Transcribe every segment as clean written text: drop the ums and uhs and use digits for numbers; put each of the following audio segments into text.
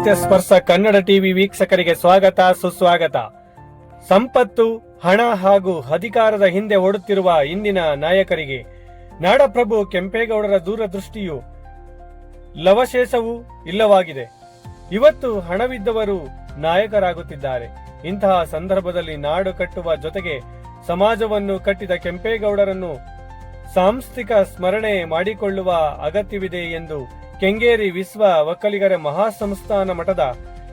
ಸಾಹಿತ್ಯ ಸ್ಪರ್ಶ ಕನ್ನಡ ಟಿವಿ ವೀಕ್ಷಕರಿಗೆ ಸ್ವಾಗತ ಸುಸ್ವಾಗತ. ಸಂಪತ್ತು, ಹಣ ಹಾಗೂ ಅಧಿಕಾರದ ಹಿಂದೆ ಓಡುತ್ತಿರುವ ಇಂದಿನ ನಾಯಕರಿಗೆ ನಾಡಪ್ರಭು ಕೆಂಪೇಗೌಡರ ದೂರದೃಷ್ಟಿಯು ಲವಶೇಷವೂ ಇಲ್ಲವಾಗಿದೆ. ಇವತ್ತು ಹಣವಿದ್ದವರು ನಾಯಕರಾಗುತ್ತಿದ್ದಾರೆ. ಇಂತಹ ಸಂದರ್ಭದಲ್ಲಿ ನಾಡು ಕಟ್ಟುವ ಜೊತೆಗೆ ಸಮಾಜವನ್ನು ಕಟ್ಟಿದ ಕೆಂಪೇಗೌಡರನ್ನು ಸಾಂಸ್ಥಿಕ ಸ್ಮರಣೆ ಮಾಡಿಕೊಳ್ಳುವ ಅಗತ್ಯವಿದೆ ಎಂದು ಕೆಂಗೇರಿ ವಿಶ್ವ ಒಕ್ಕಲಿಗರ ಮಹಾಸಂಸ್ಥಾನ ಮಠದ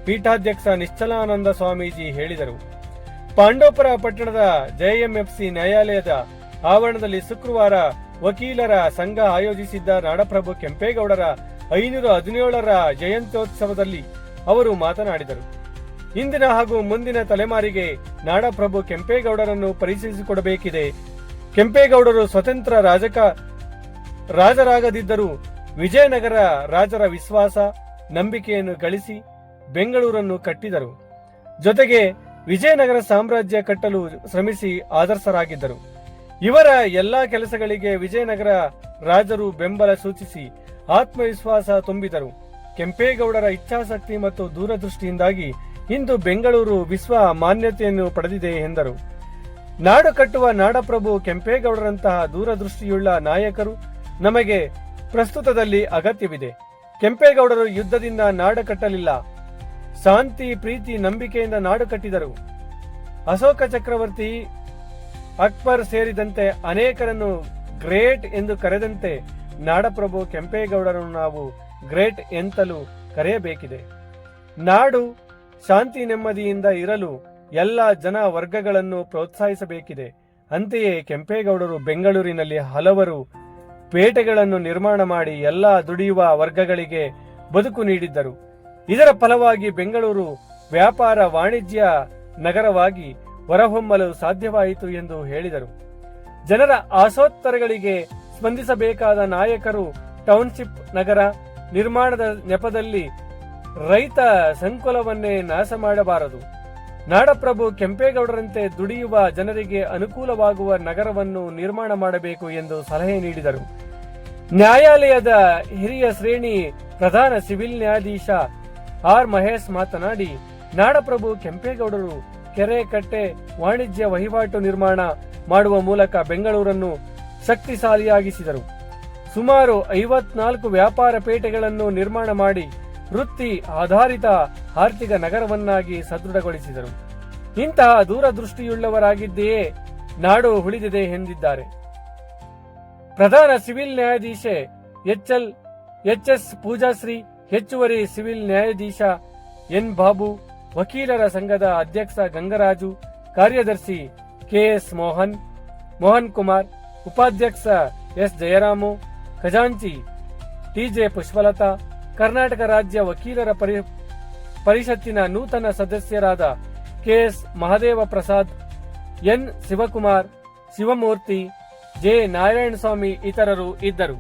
ಪೀಠಾಧ್ಯಕ್ಷ ನಿಶ್ಚಲಾನಂದ ಸ್ವಾಮೀಜಿ ಹೇಳಿದರು. ಪಾಂಡವಪುರ ಪಟ್ಟಣದ ಜೆಎಂಎಫ್ಸಿ ನ್ಯಾಯಾಲಯದ ಆವರಣದಲ್ಲಿ ಶುಕ್ರವಾರ ವಕೀಲರ ಸಂಘ ಆಯೋಜಿಸಿದ್ದ ನಾಡಪ್ರಭು ಕೆಂಪೇಗೌಡರ 517ರ ಜಯಂತ್ಯೋತ್ಸವದಲ್ಲಿ ಅವರು ಮಾತನಾಡಿದರು. ಇಂದಿನ ಹಾಗೂ ಮುಂದಿನ ತಲೆಮಾರಿಗೆ ನಾಡಪ್ರಭು ಕೆಂಪೇಗೌಡರನ್ನು ಪರಿಚಯಿಸಿಕೊಡಬೇಕಿದೆ. ಕೆಂಪೇಗೌಡರು ಸ್ವತಂತ್ರ ರಾಜರಾಗದಿದ್ದರೂ ವಿಜಯನಗರ ರಾಜರ ವಿಶ್ವಾಸ, ನಂಬಿಕೆಯನ್ನು ಗಳಿಸಿ ಬೆಂಗಳೂರನ್ನು ಕಟ್ಟಿದರು. ಜೊತೆಗೆ ವಿಜಯನಗರ ಸಾಮ್ರಾಜ್ಯ ಕಟ್ಟಲು ಶ್ರಮಿಸಿ ಆದರ್ಶರಾಗಿದ್ದರು. ಇವರ ಎಲ್ಲಾ ಕೆಲಸಗಳಿಗೆ ವಿಜಯನಗರ ರಾಜರು ಬೆಂಬಲ ಸೂಚಿಸಿ ಆತ್ಮವಿಶ್ವಾಸ ತುಂಬಿದರು. ಕೆಂಪೇಗೌಡರ ಇಚ್ಛಾಶಕ್ತಿ ಮತ್ತು ದೂರದೃಷ್ಟಿಯಿಂದಾಗಿ ಇಂದು ಬೆಂಗಳೂರು ವಿಶ್ವ ಮಾನ್ಯತೆಯನ್ನು ಪಡೆದಿದೆ ಎಂದರು. ನಾಡು ಕಟ್ಟುವ ನಾಡಪ್ರಭು ಕೆಂಪೇಗೌಡರಂತಹ ದೂರದೃಷ್ಟಿಯುಳ್ಳ ನಾಯಕರು ನಮಗೆ ಪ್ರಸ್ತುತದಲ್ಲಿ ಅಗತ್ಯವಿದೆ. ಕೆಂಪೇಗೌಡರು ಯುದ್ಧದಿಂದ ನಾಡು ಕಟ್ಟಲಿಲ್ಲ, ಶಾಂತಿ, ಪ್ರೀತಿ, ನಂಬಿಕೆಯಿಂದ ನಾಡು ಕಟ್ಟಿದರು. ಅಶೋಕ ಚಕ್ರವರ್ತಿ, ಅಕ್ಬರ್ ಸೇರಿದಂತೆ ಅನೇಕರನ್ನು ಗ್ರೇಟ್ ಎಂದು ಕರೆದಂತೆ ನಾಡಪ್ರಭು ಕೆಂಪೇಗೌಡರನ್ನು ನಾವು ಗ್ರೇಟ್ ಎಂತಲೂ ಕರೆಯಬೇಕಿದೆ. ನಾಡು ಶಾಂತಿ ನೆಮ್ಮದಿಯಿಂದ ಇರಲು ಎಲ್ಲ ಜನ ವರ್ಗಗಳನ್ನು ಪ್ರೋತ್ಸಾಹಿಸಬೇಕಿದೆ. ಅಂತೆಯೇ ಕೆಂಪೇಗೌಡರು ಬೆಂಗಳೂರಿನಲ್ಲಿ ಹಲವರು ಪೇಟೆಗಳನ್ನು ನಿರ್ಮಾಣ ಮಾಡಿ ಎಲ್ಲ ದುಡಿಯುವ ವರ್ಗಗಳಿಗೆ ಬದುಕು ನೀಡಿದ್ದರು. ಇದರ ಫಲವಾಗಿ ಬೆಂಗಳೂರು ವ್ಯಾಪಾರ ವಾಣಿಜ್ಯ ನಗರವಾಗಿ ಹೊರಹೊಮ್ಮಲು ಸಾಧ್ಯವಾಯಿತು ಎಂದು ಹೇಳಿದರು. ಜನರ ಆಶೋತ್ತರಗಳಿಗೆ ಸ್ಪಂದಿಸಬೇಕಾದ ನಾಯಕರು ಟೌನ್ಶಿಪ್ ನಗರ ನಿರ್ಮಾಣದ ನೆಪದಲ್ಲಿ ರೈತ ಸಂಕುಲವನ್ನೇ ನಾಶ ಮಾಡಬಾರದು. ನಾಡಪ್ರಭು ಕೆಂಪೇಗೌಡರಂತೆ ದುಡಿಯುವ ಜನರಿಗೆ ಅನುಕೂಲವಾಗುವ ನಗರವನ್ನು ನಿರ್ಮಾಣ ಮಾಡಬೇಕು ಎಂದು ಸಲಹೆ ನೀಡಿದರು. ನ್ಯಾಯಾಲಯದ ಹಿರಿಯ ಶ್ರೇಣಿ ಪ್ರಧಾನ ಸಿವಿಲ್ ನ್ಯಾಯಾಧೀಶ ಆರ್ ಮಹೇಶ್ ಮಾತನಾಡಿ, ನಾಡಪ್ರಭು ಕೆಂಪೇಗೌಡರು ಕೆರೆ, ಕಟ್ಟೆ, ವಾಣಿಜ್ಯ ವಹಿವಾಟು ನಿರ್ಮಾಣ ಮಾಡುವ ಮೂಲಕ ಬೆಂಗಳೂರನ್ನು ಶಕ್ತಿಶಾಲಿಯಾಗಿಸಿದರು. ಸುಮಾರು 54 ವ್ಯಾಪಾರ ಪೇಟೆಗಳನ್ನು ನಿರ್ಮಾಣ ಮಾಡಿ ವೃತ್ತಿ ಆಧಾರಿತ ಆರ್ಥಿಕ ನಗರವನ್ನಾಗಿ ಸದೃಢಗೊಳಿಸಿದರು. ಇಂತಹ ದೂರದೃಷ್ಟಿಯುಳ್ಳವರಾಗಿದ್ದೆಯೇ ನಾಡು ಉಳಿದಿದೆ ಎಂದಿದ್ದಾರೆ. ಪ್ರಧಾನ ಸಿವಿಲ್ ನ್ಯಾಯಾಧೀಶೆ ಎಚ್.ಎಸ್. ಪೂಜಾಶ್ರೀ, ಹೆಚ್ಚುವರಿ ಸಿವಿಲ್ ನ್ಯಾಯಾಧೀಶ ಎನ್. ಬಾಬು, ವಕೀಲರ ಸಂಘದ ಅಧ್ಯಕ್ಷ ಗಂಗರಾಜು, ಕಾರ್ಯದರ್ಶಿ ಕೆ.ಎಸ್. ಮೋಹನ್ ಕುಮಾರ್, ಉಪಾಧ್ಯಕ್ಷ ಎಸ್. ಜಯರಾಮು, ಖಜಾಂಚಿ ಟಿ.ಜೆ. ಪುಷ್ಪಲತಾ, ಕರ್ನಾಟಕ ರಾಜ್ಯ ವಕೀಲರ ಪರಿಷತ್ತಿನ ನೂತನ ಸದಸ್ಯರಾದ K S. Mahadeva Prasad, N. Shivakumar, Shivamurthy, J. Narayanaswamy ಇತರರು ಇದ್ದರು.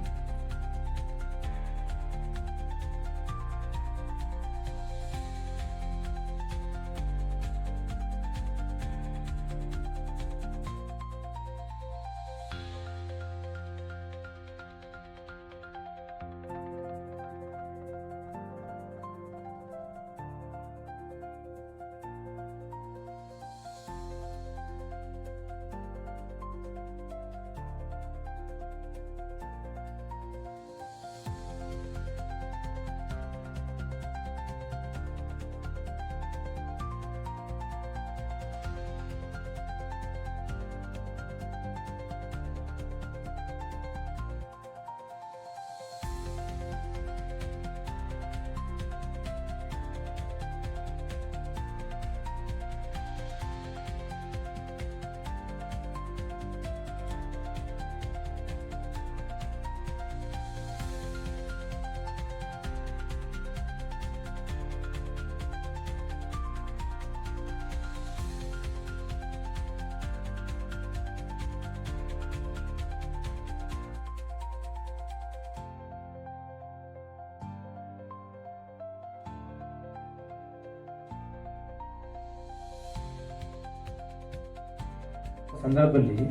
ಸಂದರ್ಭದಲ್ಲಿ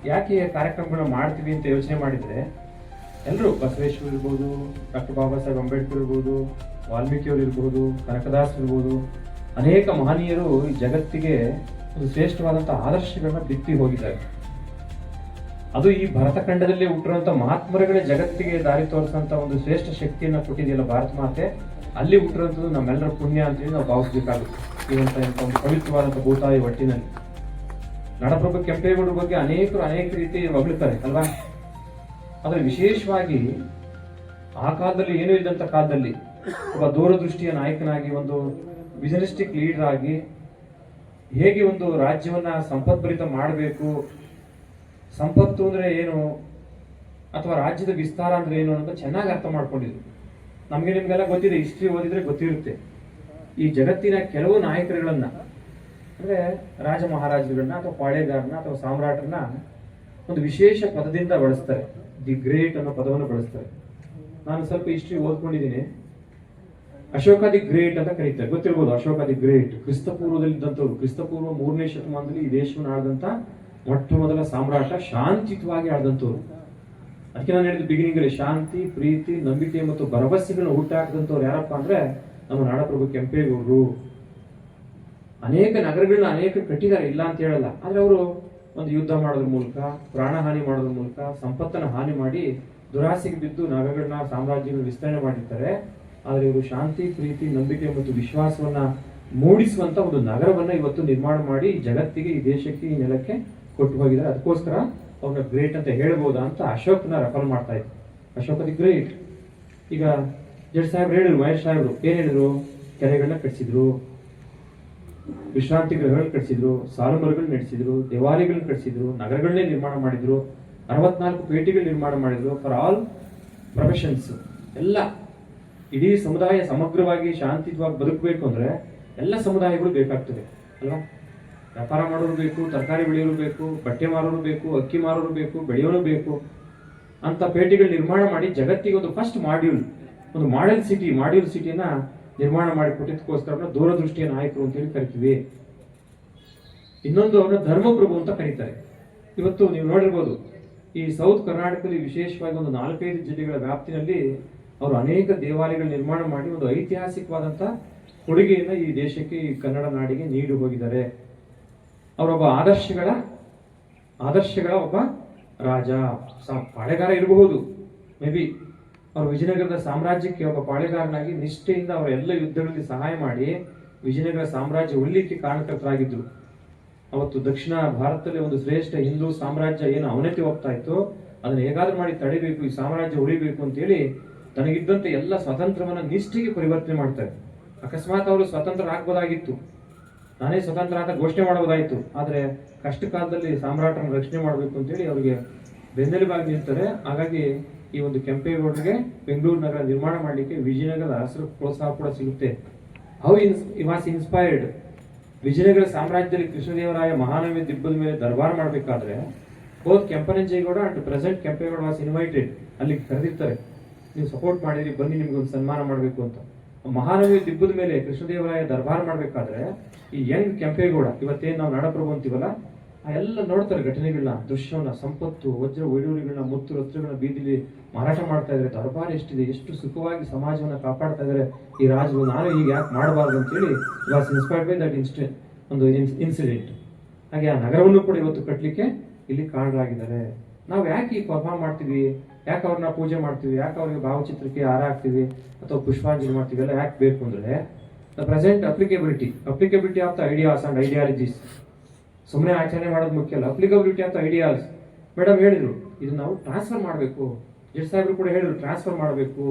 ಯಾಕೆ ಕಾರ್ಯಕ್ರಮಗಳನ್ನ ಮಾಡ್ತೀವಿ ಅಂತ ಯೋಚನೆ ಮಾಡಿದ್ರೆ ಎಲ್ಲರೂ ಬಸವೇಶ್ವರ ಇರ್ಬೋದು, ಡಾಕ್ಟರ್ ಬಾಬಾ ಸಾಹೇಬ್ ಅಂಬೇಡ್ಕರ್ ಇರ್ಬೋದು, ವಾಲ್ಮೀಕಿಯವರು ಇರ್ಬೋದು, ಕನಕದಾಸ್ ಇರ್ಬೋದು, ಅನೇಕ ಮಹನೀಯರು ಈ ಜಗತ್ತಿಗೆ ಒಂದು ಶ್ರೇಷ್ಠವಾದಂತಹ ಆದರ್ಶಗಳನ್ನ ಬಿತ್ತಿ ಹೋಗಿದ್ದಾರೆ. ಅದು ಈ ಭರತಖಂಡದಲ್ಲಿ ಹುಟ್ಟಿರುವಂತ ಮಹಾತ್ಮರುಗಳೇ ಜಗತ್ತಿಗೆ ದಾರಿ ತೋರಿಸಂತ ಒಂದು ಶ್ರೇಷ್ಠ ಶಕ್ತಿಯನ್ನ ಕೊಟ್ಟಿದೆಯಲ್ಲ ಭಾರತ ಮಾತೆ, ಅಲ್ಲಿ ಹುಟ್ಟಿರುವಂಥದ್ದು ನಮ್ಮೆಲ್ಲರ ಪುಣ್ಯ ಅಂತೇಳಿ ನಾವು ಭಾವಿಸ್ಬೇಕಾಗುತ್ತೆ. ಈ ಒಂದು ಪವಿತ್ರವಾದಂಥ ಭೂತಾಯಿ ಒಟ್ಟಿನಲ್ಲಿ ನಾಡಪ್ರಭು ಕೆಂಪೇಗೌಡರ ಬಗ್ಗೆ ಅನೇಕ ರೀತಿ ಹೊಗಳ್ತಾರೆ ಅಲ್ವಾ. ಆದ್ರೆ ವಿಶೇಷವಾಗಿ ಆ ಕಾಲದಲ್ಲಿ ಏನೂ ಇದ್ದಂತ ಕಾಲದಲ್ಲಿ ಒಬ್ಬ ದೂರದೃಷ್ಟಿಯ ನಾಯಕನಾಗಿ, ಒಂದು ವಿಜನಿಸ್ಟಿಕ್ ಲೀಡರ್ ಆಗಿ ಹೇಗೆ ಒಂದು ರಾಜ್ಯವನ್ನ ಸಂಪದ್ಭರಿತ ಮಾಡಬೇಕು, ಸಂಪತ್ತು ಅಂದ್ರೆ ಏನು ಅಥವಾ ರಾಜ್ಯದ ವಿಸ್ತಾರ ಅಂದ್ರೆ ಏನು ಅಂತ ಚೆನ್ನಾಗಿ ಅರ್ಥ ಮಾಡ್ಕೊಂಡಿದ್ರು. ನಿಮ್ಗೆಲ್ಲ ಗೊತ್ತಿದೆ, ಹಿಸ್ಟ್ರಿ ಓದಿದ್ರೆ ಗೊತ್ತಿರುತ್ತೆ. ಈ ಜಗತ್ತಿನ ಕೆಲವು ನಾಯಕರುಗಳನ್ನ ಅಂದ್ರೆ ರಾಜ ಮಹಾರಾಜರುಗಳನ್ನ ಅಥವಾ ಪಾಳೆಗಾರನ ಅಥವಾ ಸಾಮ್ರಾಟರನ್ನ ಒಂದು ವಿಶೇಷ ಪದದಿಂದ ಬಳಸ್ತಾರೆ. ದಿ ಗ್ರೇಟ್ ಅನ್ನೋ ಪದವನ್ನು ಬಳಸ್ತಾರೆ. ನಾನು ಸ್ವಲ್ಪ ಹಿಸ್ಟ್ರಿ ಓದ್ಕೊಂಡಿದ್ದೀನಿ. ಅಶೋಕ ದಿ ಗ್ರೇಟ್ ಅಂತ ಕರೀತಾರೆ, ಗೊತ್ತಿರ್ಬೋದು. ಅಶೋಕ ದಿ ಗ್ರೇಟ್ ಕ್ರಿಸ್ತಪೂರ್ವದಲ್ಲಿ ಇದ್ದಂಥವ್ರು. ಕ್ರಿಸ್ತಪೂರ್ವ 3ನೇ ಶತಮಾನದಲ್ಲಿ ಈ ದೇಶವನ್ನು ಆಳದಂತ ಮೊಟ್ಟ ಮೊದಲ ಸಾಮ್ರಾಟ, ಶಾಂತಿಯುತವಾಗಿ ಆಳದಂಥವ್ರು. ಅದಕ್ಕೆ ನಾನು ಹೇಳಿದ ಬಿಗಿನಿಂಗ್ ಅಲ್ಲಿ ಶಾಂತಿ, ಪ್ರೀತಿ, ನಂಬಿಕೆ ಮತ್ತು ಭರವಸೆಗಳನ್ನ ಹುಟ್ಟಾಕದಂಥವ್ರು ಯಾರಪ್ಪ ಅಂದ್ರೆ ನಮ್ಮ ನಾಡಪ್ರಭು ಕೆಂಪೇಗೌಡರು. ಅನೇಕ ನಗರಗಳನ್ನ ಕಟ್ಟಿದ್ದಾರೆ, ಇಲ್ಲ ಅಂತ ಹೇಳಲ್ಲ. ಆದ್ರೆ ಅವರು ಒಂದು ಯುದ್ಧ ಮಾಡೋದ್ರ ಮೂಲಕ, ಪ್ರಾಣಹಾನಿ ಮಾಡೋದ್ರ ಮೂಲಕ, ಸಂಪತ್ತನ್ನ ಹಾನಿ ಮಾಡಿ ದುರಾಸೆಗೆ ಬಿದ್ದು ನಗರಗಳನ್ನ, ಸಾಮ್ರಾಜ್ಯಗಳನ್ನ ವಿಸ್ತರಣೆ ಮಾಡಿರ್ತಾರೆ. ಆದ್ರೆ ಇವರು ಶಾಂತಿ, ಪ್ರೀತಿ, ನಂಬಿಕೆ ಮತ್ತು ವಿಶ್ವಾಸವನ್ನ ಮೂಡಿಸುವಂತ ಒಂದು ನಗರವನ್ನ ಇವತ್ತು ನಿರ್ಮಾಣ ಮಾಡಿ ಜಗತ್ತಿಗೆ, ಈ ದೇಶಕ್ಕೆ, ಈ ನೆಲಕ್ಕೆ ಕೊಟ್ಟು ಹೋಗಿದ್ದಾರೆ. ಅದಕ್ಕೋಸ್ಕರ ಅವ್ರನ್ನ ಗ್ರೇಟ್ ಅಂತ ಹೇಳ್ಬೋದಾ ಅಂತ ಅಶೋಕ್ನ ರೆಫರ್ ಮಾಡ್ತಾ ಇದ್ರು. Ashoka the great. ಈಗ ಜಡ್ ಸಾಹೇಬ್ರು ಹೇಳಿದ್ರು, ಮಹೇಶ್ ಸಾಹೇಬ್ರು ಏನ್ ಹೇಳಿದ್ರು? ಕೆರೆಗಳನ್ನ ಕಟ್ಟಿಸಿದ್ರು, ವಿಶ್ರಾಂತಿ ಗೃಹಗಳನ್ನ ಕಟ್ಟಿಸಿದ್ರು, ಸಾಲುಮರಗಳನ್ನ ನಡೆಸಿದ್ರು, ದೇವಾಲಯಗಳನ್ನ ಕಟ್ಟಿಸಿದ್ರು, ನಗರಗಳನ್ನೇ ನಿರ್ಮಾಣ ಮಾಡಿದ್ರು, 64 ಪೇಟೆಗಳು ನಿರ್ಮಾಣ ಮಾಡಿದ್ರು. ಫಾರ್ ಆಲ್ ಪ್ರೊಫೆಷನ್ಸ್, ಎಲ್ಲ ಇಡೀ ಸಮುದಾಯ ಸಮಗ್ರವಾಗಿ ಶಾಂತಿಯುತವಾಗಿ ಬದುಕಬೇಕು ಅಂದ್ರೆ ಎಲ್ಲ ಸಮುದಾಯಗಳು ಬೇಕಾಗ್ತದೆ ಅಲ್ವಾ. ವ್ಯಾಪಾರ ಮಾಡೋರು ಬೇಕು, ತರಕಾರಿ ಬೆಳೆಯೋರು ಬೇಕು, ಬಟ್ಟೆ ಮಾರೋರು ಬೇಕು, ಅಕ್ಕಿ ಮಾರೋರು ಬೇಕು, ಬೆಳೆಯೋರು ಬೇಕು ಅಂತ ಪೇಟೆಗಳು ನಿರ್ಮಾಣ ಮಾಡಿ ಜಗತ್ತಿಗೆ ಒಂದು ಫಸ್ಟ್ ಮಾಡ್ಯೂಲ್, ಒಂದು ಮಾಡ್ಯೂಲ್ ಸಿಟಿಯನ್ನ ನಿರ್ಮಾಣ ಮಾಡಿಕೊಟ್ಟಿದ್ದಕ್ಕೋಸ್ಕರ ದೂರದೃಷ್ಟಿಯ ನಾಯಕರು ಅಂತ ಹೇಳಿ ಕರಿತೀವಿ. ಇನ್ನೊಂದು ಅವರ ಧರ್ಮಪ್ರಭು ಅಂತ ಕರೀತಾರೆ. ಇವತ್ತು ನೀವು ನೋಡಿರ್ಬೋದು, ಈ ಸೌತ್ ಕರ್ನಾಟಕದಲ್ಲಿ ವಿಶೇಷವಾಗಿ ಒಂದು 4-5 ಜಿಲ್ಲೆಗಳ ವ್ಯಾಪ್ತಿನಲ್ಲಿ ಅವರು ಅನೇಕ ದೇವಾಲಯಗಳ ನಿರ್ಮಾಣ ಮಾಡಿ ಒಂದು ಐತಿಹಾಸಿಕವಾದಂತ ಕೊಡುಗೆಯನ್ನ ಈ ದೇಶಕ್ಕೆ, ಈ ಕನ್ನಡ ನಾಡಿಗೆ ನೀಡಿ ಹೋಗಿದ್ದಾರೆ. ಅವರೊಬ್ಬ ಆದರ್ಶಗಳ ಒಬ್ಬ ರಾಜ, ಪಾಳೆಗಾರ ಇರಬಹುದು. ಮೇ ಬಿ ಅವರು ವಿಜಯನಗರದ ಸಾಮ್ರಾಜ್ಯಕ್ಕೆ ಒಬ್ಬ ಪಾಳೆಗಾರನಾಗಿ ನಿಷ್ಠೆಯಿಂದ ಅವರ ಎಲ್ಲ ಯುದ್ಧಗಳಲ್ಲಿ ಸಹಾಯ ಮಾಡಿ ವಿಜಯನಗರ ಸಾಮ್ರಾಜ್ಯ ಉಳಿಲಿಕ್ಕೆ ಕಾರಣಕರ್ತರಾಗಿದ್ರು. ಅವತ್ತು ದಕ್ಷಿಣ ಭಾರತದಲ್ಲಿ ಒಂದು ಶ್ರೇಷ್ಠ ಹಿಂದೂ ಸಾಮ್ರಾಜ್ಯ ಏನು ಅವನತಿ ಹೋಗ್ತಾ ಇತ್ತು, ಅದನ್ನ ಹೇಗಾದ್ರೂ ಮಾಡಿ ತಡಿಬೇಕು, ಈ ಸಾಮ್ರಾಜ್ಯ ಉಳಿಬೇಕು ಅಂತ ಹೇಳಿ ತನಗಿದ್ದಂತೆ ಎಲ್ಲ ಸ್ವಾತಂತ್ರ್ಯವನ್ನ ನಿಷ್ಠೆಗೆ ಪರಿವರ್ತನೆ ಮಾಡ್ತಾರೆ. ಅಕಸ್ಮಾತ್ ಅವರು ಸ್ವತಂತ್ರ ಆಗ್ಬೋದಾಗಿತ್ತು, ನಾನೇ ಸ್ವತಂತ್ರ ಅಂತ ಘೋಷಣೆ ಮಾಡಬಹುದಾಯಿತು. ಆದ್ರೆ ಕಷ್ಟ ಕಾಲದಲ್ಲಿ ಸಾಮ್ರಾಟರನ್ನು ರಕ್ಷಣೆ ಮಾಡಬೇಕು ಅಂತೇಳಿ ಅವರಿಗೆ ಬೆನ್ನೆಲುಬಾಗಿ ನಿಲ್ತಾರೆ. ಹಾಗಾಗಿ ಈ ಒಂದು ಕೆಂಪೇಗೌಡರಿಗೆ ಬೆಂಗಳೂರು ನಗರ ನಿರ್ಮಾಣ ಮಾಡಲಿಕ್ಕೆ ವಿಜಯನಗರದ ಅರಸರ ಪ್ರೋತ್ಸಾಹ ಕೂಡ ಸಿಗುತ್ತೆ. How was inspired. ವಿಜಯನಗರ ಸಾಮ್ರಾಜ್ಯದಲ್ಲಿ ಕೃಷ್ಣದೇವರಾಯ ಮಹಾನವಮಿ ದಿಬ್ಬದ ಮೇಲೆ ದರ್ಬಾರ್ ಮಾಡಬೇಕಾದ್ರೆ both Kempananjegowda and present Kempegowda was invited. ಅಲ್ಲಿ ಕರೆದಿರ್ತಾರೆ, ನೀವು ಸಪೋರ್ಟ್ ಮಾಡಿದ್ರಿ, ಬನ್ನಿ ನಿಮ್ಗೆ ಒಂದು ಸನ್ಮಾನ ಮಾಡಬೇಕು ಅಂತ. ಮಹಾನವಮಿ ದಿಬ್ಬದ ಮೇಲೆ ಕೃಷ್ಣದೇವರಾಯ ದರ್ಬಾರ್ ಮಾಡ್ಬೇಕಾದ್ರೆ ಈ ಯಂಗ್ ಕೆಂಪೇಗೌಡ, ಇವತ್ತೇನು ನಾವು ನಾಡಪ್ರಭು ಅಂತೀವಲ್ಲ, ಆ ಎಲ್ಲ ನೋಡ್ತಾರೆ ಘಟನೆಗಳನ್ನ, ದೃಶ್ಯವನ್ನ, ಸಂಪತ್ತು, ವಜ್ರ ವೈಡೂರ್ಯಗಳನ್ನ, ಮುತ್ತು ರತ್ನಗಳನ್ನ ಬೀದಿಲಿ ಮಾರಾಟ ಮಾಡ್ತಾ ಇದ್ದಾರೆ. ದರ್ಬಾರ್ ಎಷ್ಟಿದೆ, ಎಷ್ಟು ಸುಖವಾಗಿ ಸಮಾಜವನ್ನ ಕಾಪಾಡ್ತಾ ಇದ್ದಾರೆ ಈ ರಾಜರು, ನಾನು ಈಗ ಯಾಕೆ ಮಾಡಬಾರ್ದು ಅಂತೇಳಿ ವಾಸ್ ಇನ್ಸ್ಪೈರ್ಡ್ ಬೈ ದಟ್ ಒಂದು ಇನ್ಸಿಡೆಂಟ್. ಹಾಗೆ ಆ ನಗರವನ್ನು ಕೂಡ ಇವತ್ತು ಕಟ್ಟಲಿಕ್ಕೆ ಇಲ್ಲಿ ಕಾರಣರಾಗಿದ್ದಾರೆ. ನಾವು ಯಾಕೆ ಈ ಪರ್ಫಾರ್ಮ್ ಮಾಡ್ತೀವಿ, ಯಾಕೆ ಅವ್ರನ್ನ ಪೂಜೆ ಮಾಡ್ತೀವಿ, ಯಾಕೆ ಅವ್ರಿಗೆ ಭಾವಚಿತ್ರಕ್ಕೆ ಹಾರ ಹಾಕ್ತೀವಿ ಅಥವಾ ಪುಷ್ಪಾಂಜಲಿ ಮಾಡ್ತೀವಿ, ಎಲ್ಲ ಯಾಕೆ ಬೇಕು ಅಂದ್ರೆ the present applicability of the ideas and ideologies. ಸುಮ್ಮನೆ ಆಚರಣೆ ಮಾಡೋದು ಮುಖ್ಯ ಅಲ್ಲ, applicability of the ideas. Madam ಹೇಳಿದ್ರು ಇದನ್ನ ನಾವು ಟ್ರಾನ್ಸ್ಫರ್ ಮಾಡಬೇಕು, ಜಡ್ ಸಾಹೇಬ್ರು ಕೂಡ ಹೇಳಿದ್ರು ಟ್ರಾನ್ಸ್ಫರ್ ಮಾಡಬೇಕು.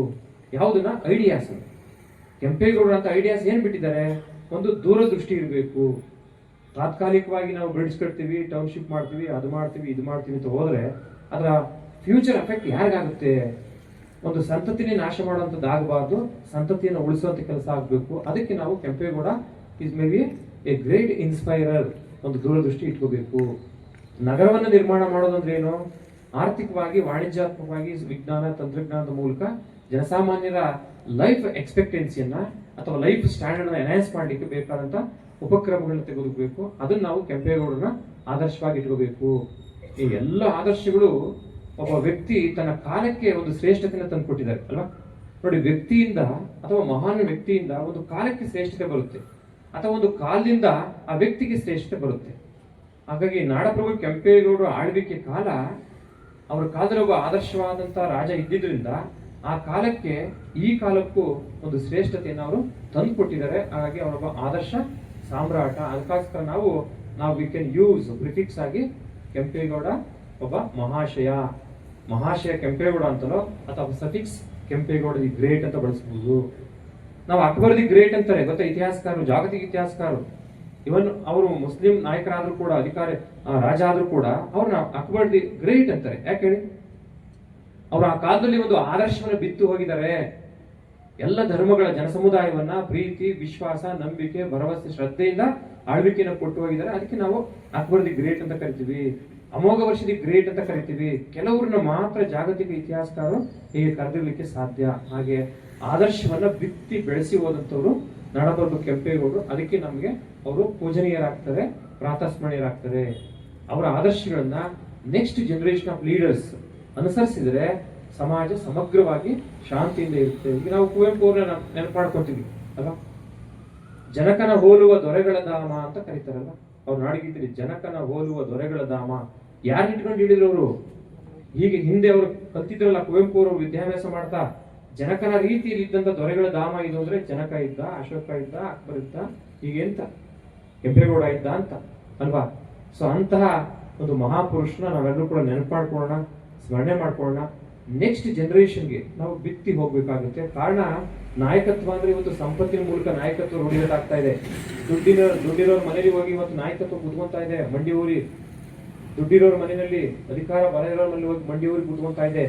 ಯಾವುದನ್ನ? ಐಡಿಯಾಸ್. ಕೆಂಪೇಗೌಡರ ಅಂತ ಐಡಿಯಾಸ್ ಏನ್ ಬಿಟ್ಟಿದ್ದಾರೆ? ಒಂದು ದೂರದೃಷ್ಟಿ ಇರಬೇಕು. ತಾತ್ಕಾಲಿಕವಾಗಿ ನಾವು ಬ್ರಿಡ್ಜ್ ಕಟ್ತೀವಿ, ಟೌನ್ಶಿಪ್ ಮಾಡ್ತೀವಿ, ಅದು ಮಾಡ್ತೀವಿ, ಇದು ಮಾಡ್ತೀವಿ ಅಂತ ಹೋದ್ರೆ ಅದರ ಫ್ಯೂಚರ್ ಎಫೆಕ್ಟ್ ಯಾರಿಗಾಗುತ್ತೆ? ಒಂದು ಸಂತತಿನೇ ನಾಶ ಮಾಡುವಂಥದ್ದು ಆಗಬಾರ್ದು, ಸಂತತಿಯನ್ನು ಉಳಿಸುವಂತ ಕೆಲಸ ಆಗಬೇಕು. ಅದಕ್ಕೆ ನಾವು Kempegowda is may be a great inspirer. ಒಂದು ದೂರದೃಷ್ಟಿ ಇಟ್ಕೋಬೇಕು. ನಗರವನ್ನು ನಿರ್ಮಾಣ ಮಾಡೋದಂದ್ರೆ ಏನು? ಆರ್ಥಿಕವಾಗಿ, ವಾಣಿಜ್ಯಾತ್ಮಕವಾಗಿ, ವಿಜ್ಞಾನ ತಂತ್ರಜ್ಞಾನದ ಮೂಲಕ ಜನಸಾಮಾನ್ಯರ ಲೈಫ್ ಎಕ್ಸ್ಪೆಕ್ಟೆನ್ಸಿಯನ್ನ ಅಥವಾ ಲೈಫ್ ಸ್ಟ್ಯಾಂಡರ್ಡ್ ಎನ್ಹಾನ್ಸ್ ಮಾಡಲಿಕ್ಕೆ ಬೇಕಾದಂತ ಉಪಕ್ರಮಗಳನ್ನ ತೆಗೆದುಕೋಬೇಕು. ಅದನ್ನ ನಾವು ಕೆಂಪೇಗೌಡರನ್ನ ಆದರ್ಶವಾಗಿ ಇಟ್ಕೋಬೇಕು. ಈ ಎಲ್ಲ ಆದರ್ಶಗಳು ಒಬ್ಬ ವ್ಯಕ್ತಿ ತನ್ನ ಕಾಲಕ್ಕೆ ಒಂದು ಶ್ರೇಷ್ಠತೆಯನ್ನು ತಂದುಕೊಟ್ಟಿದ್ದಾರೆ ಅಲ್ವಾ. ನೋಡಿ, ವ್ಯಕ್ತಿಯಿಂದ ಅಥವಾ ಮಹಾನ್ ವ್ಯಕ್ತಿಯಿಂದ ಒಂದು ಕಾಲಕ್ಕೆ ಶ್ರೇಷ್ಠತೆ ಬರುತ್ತೆ, ಅಥವಾ ಒಂದು ಕಾಲದಿಂದ ಆ ವ್ಯಕ್ತಿಗೆ ಶ್ರೇಷ್ಠತೆ ಬರುತ್ತೆ. ಹಾಗಾಗಿ ನಾಡಪ್ರಭು ಕೆಂಪೇಗೌಡರ ಆಳ್ವಿಕೆ ಕಾಲ, ಅವರ ಕಾಲದಲ್ಲಿ ಒಬ್ಬ ಆದರ್ಶವಾದಂತಹ ರಾಜ ಇದ್ದಿದ್ರಿಂದ ಆ ಕಾಲಕ್ಕೆ ಈ ಕಾಲಕ್ಕೂ ಒಂದು ಶ್ರೇಷ್ಠತೆಯನ್ನು ಅವರು ತಂದುಕೊಟ್ಟಿದ್ದಾರೆ. ಹಾಗಾಗಿ ಅವರೊಬ್ಬ ಆದರ್ಶ ಸಾಮ್ರಾಟ. ಅದಕ್ಕೋಸ್ಕರ ನಾವು ವಿ ಕ್ಯಾನ್ ಯೂಸ್ ಪ್ರಿಫಿಕ್ಸ್ ಆಗಿ ಕೆಂಪೇಗೌಡ ಒಬ್ಬ ಮಹಾಶಯ ಕೆಂಪೇಗೌಡ ಅಂತಲೋ, ಅಥವಾ ಸಫಿಕ್ಸ್ ಕೆಂಪೇಗೌಡ ದಿ ಗ್ರೇಟ್ ಅಂತ ಬಳಸಬಹುದು. ನಾವು ಅಕ್ಬರ್ ದಿ ಗ್ರೇಟ್ ಅಂತಾರೆ ಗೊತ್ತಾ, ಇತಿಹಾಸಕಾರರು, ಜಾಗತಿಕ ಇತಿಹಾಸಕಾರರು. ಇವನ್ ಅವರು ಮುಸ್ಲಿಂ ನಾಯಕರಾದ್ರೂ ಕೂಡ, ರಾಜ ಆದ್ರೂ ಕೂಡ ಅವ್ರನ್ನ ಅಕ್ಬರ್ ದಿ ಗ್ರೇಟ್ ಅಂತಾರೆ. ಯಾಕೆ ಹೇಳಿ? ಅವರು ಆ ಕಾಲದಲ್ಲಿ ಒಂದು ಆದರ್ಶವನ್ನು ಬಿತ್ತು ಹೋಗಿದ್ದಾರೆ. ಎಲ್ಲ ಧರ್ಮಗಳ ಜನಸಮುದಾಯವನ್ನ ಪ್ರೀತಿ, ವಿಶ್ವಾಸ, ನಂಬಿಕೆ, ಭರವಸೆ, ಶ್ರದ್ಧೆಯಿಂದ ಆಳ್ವಿಕೆಯನ್ನು ಕೊಟ್ಟು ಹೋಗಿದ್ದಾರೆ. ಅದಕ್ಕೆ ನಾವು ಅಕ್ಬರ್ ದಿ ಗ್ರೇಟ್ ಅಂತ ಕರಿತೀವಿ, ಅಮೋಘ ವರ್ಷ ದಿ ಗ್ರೇಟ್ ಅಂತ ಕರಿತೀವಿ. ಕೆಲವ್ರನ್ನ ಮಾತ್ರ ಜಾಗತಿಕ ಇತಿಹಾಸಕಾರರು ಹೀಗೆ ಕರೆದಿರ್ಲಿಕ್ಕೆ ಸಾಧ್ಯ. ಹಾಗೆ ಆದರ್ಶವನ್ನ ಬಿತ್ತಿ ಬೆಳೆಸಿ ಹೋದಂಥವ್ರು ನಾಡಪ್ರಭು ಕೆಂಪೇಗೌಡರು. ಅದಕ್ಕೆ ನಮಗೆ ಅವರು ಪೂಜನೀಯರಾಗ್ತಾರೆ, ಪ್ರಾತಸ್ಮರಣೀಯರಾಗ್ತಾರೆ. ಅವರ ಆದರ್ಶಗಳನ್ನ ನೆಕ್ಸ್ಟ್ ಜನರೇಷನ್ ಆಫ್ ಲೀಡರ್ಸ್ ಅನುಸರಿಸಿದ್ರೆ ಸಮಾಜ ಸಮಗ್ರವಾಗಿ ಶಾಂತಿಯಿಂದ ಇರುತ್ತೆ. ಈಗ ನಾವು ಕುವೆಂಪು ಅವ್ರನ್ನ ನೆನಪು ಮಾಡ್ಕೊತೀವಿ ಅಲ್ವಾ? ಜನಕನ ಹೋಲುವ ದೊರೆಗಳ ಧಾಮ ಅಂತ ಕರೀತಾರಲ್ಲ, ಅವ್ರು ನಾಡಿಗಿದ್ರಿ ಜನಕನ ಹೋಲುವ ದೊರೆಗಳ ಧಾಮ. ಯಾರು ಇಟ್ಕೊಂಡು ಹಿಡಿದ್ರು ಅವರು? ಹೀಗೆ ಹಿಂದೆ ಅವರು ಕಲ್ತಿದ್ರಲ್ಲ, ಕುವೆಂಪು ಅವರು ವಿದ್ಯಾಭ್ಯಾಸ ಮಾಡ್ತಾ ಜನಕನ ರೀತಿಯಲ್ಲಿ ಇದ್ದಂತ ದೊರೆಗಳ ಧಾಮ ಇದು ಅಂದ್ರೆ ಜನಕ ಇದ್ದ, ಅಶೋಕ ಇದ್ದ, ಅಕ್ಬರ್ ಇದ್ದ, ಹೀಗೆ ಅಂತ ಕೆಂಪೇಗೌಡ ಇದ್ದ ಅಂತ ಅಲ್ವಾ? ಸೊ ಅಂತಹ ಒಂದು ಮಹಾಪುರುಷನ ನಾವೆಲ್ಲರೂ ಕೂಡ ನೆನಪು ಮಾಡ್ಕೊಳ್ಳೋಣ, ಸ್ಮರಣೆ ಮಾಡ್ಕೊಳ್ಳೋಣ. ನೆಕ್ಸ್ಟ್ ಜನರೇಷನ್ಗೆ ನಾವು ಬಿತ್ತಿ ಹೋಗ್ಬೇಕಾಗುತ್ತೆ. ಕಾರಣ ನಾಯಕತ್ವ ಅಂದ್ರೆ ಇವತ್ತು ಸಂಪತ್ತಿನ ಮೂಲಕ ನಾಯಕತ್ವ ರೂಢಿಗತಾಗ್ತಾ ಇದೆ. ದುಡ್ಡಿರೋರ್ ಮನೆಯಲ್ಲಿ ಹೋಗಿ ಇವತ್ತು ನಾಯಕತ್ವ ಕುತ್ಕೊಂತಾ ಇದೆ, ಮಂಡಿ ಊರಿ. ದುಡ್ಡಿರೋರ್ ಮನೆಯಲ್ಲಿ ಅಧಿಕಾರ ಬಲ ಇರೋರ್ ಮನೆಯಲ್ಲಿ ಹೋಗಿ ಮಂಡಿ ಊರಿ ಕುತ್ಕೊಂತಾ ಇದೆ.